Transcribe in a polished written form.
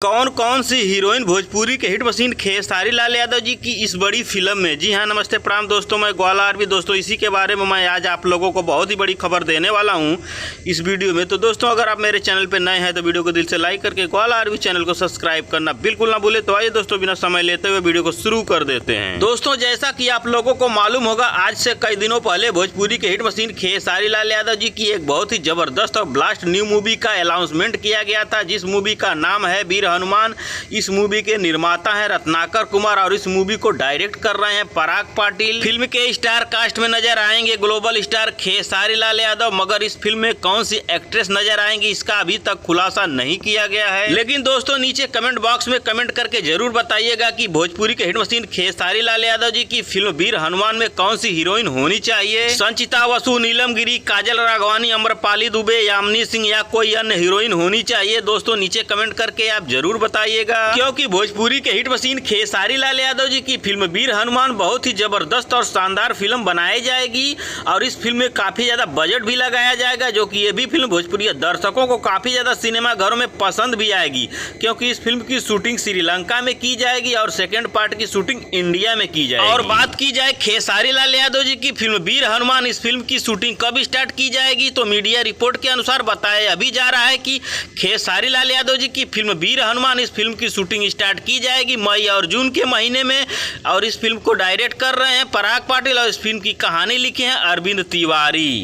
कौन कौन सी हीरोइन भोजपुरी के हिट मशीन खेसारी लाल यादव जी की इस बड़ी फिल्म में। जी हाँ, नमस्ते प्रणाम दोस्तों, मैं ग्वाला आरवी। दोस्तों इसी के बारे में मैं आज आप लोगों को बहुत ही बड़ी खबर देने वाला हूँ इस वीडियो में। तो दोस्तों अगर आप मेरे चैनल पर नए हैं तो वीडियो को दिल से लाइक करके ग्वाला आरवी चैनल को सब्सक्राइब करना बिल्कुल ना भूले। तो आइए दोस्तों बिना समय लेते हुए वीडियो को शुरू कर देते हैं। दोस्तों जैसा कि आप लोगों को मालूम होगा, आज से कई दिनों पहले भोजपुरी के हिट मशीन खेसारी लाल यादव जी की एक बहुत ही जबरदस्त और ब्लास्ट न्यू मूवी का अनाउंसमेंट किया गया था, जिस मूवी का नाम है वीर हनुमान। इस मूवी के निर्माता हैं रत्नाकर कुमार और इस मूवी को डायरेक्ट कर रहे हैं पराग पाटिल। फिल्म के स्टार कास्ट में नजर आएंगे ग्लोबल स्टार खेसारी लाल यादव, मगर इस फिल्म में कौन सी एक्ट्रेस नजर आएंगी इसका अभी तक खुलासा नहीं किया गया है। लेकिन दोस्तों नीचे कमेंट बॉक्स में कमेंट करके जरूर बताइएगा कि भोजपुरी के हिट मशीन खेसारी लाल यादव जी की फिल्म वीर हनुमान में कौन सी हीरोइन होनी चाहिए। संचिता बसु, नीलम गिरी, काजल राघवानी, अम्रपाली दुबे, यामिनी सिंह या कोई अन्य हीरोइन होनी चाहिए। दोस्तों नीचे कमेंट करके आप जरूर बताइएगा, क्योंकि भोजपुरी के हिट मशीन खेसारी लाल यादव जी की फिल्म वीर हनुमान बहुत ही जबरदस्त और शानदार फिल्म बनाई जाएगी और इस फिल्म में काफी ज्यादा बजट भी लगाया जाएगा, जो कि ये भी फिल्म भोजपुरी दर्शकों को काफी ज्यादा सिनेमा घरों में पसंद भी आएगी, क्योंकि इस फिल्म की शूटिंग श्रीलंका में की जाएगी और सेकेंड पार्ट की शूटिंग इंडिया में की जाएगी। और बात की जाए खेसारी लाल यादव जी की फिल्म वीर हनुमान, इस फिल्म की शूटिंग कब स्टार्ट की जाएगी, तो मीडिया रिपोर्ट के अनुसार बताया अभी जा रहा है कि खेसारी लाल यादव जी की फिल्म वीर हनुमान, इस फिल्म की शूटिंग स्टार्ट की जाएगी मई और जून के महीने में। और इस फिल्म को डायरेक्ट कर रहे हैं पराग पाटिल और इस फिल्म की कहानी लिखी है अरविंद तिवारी।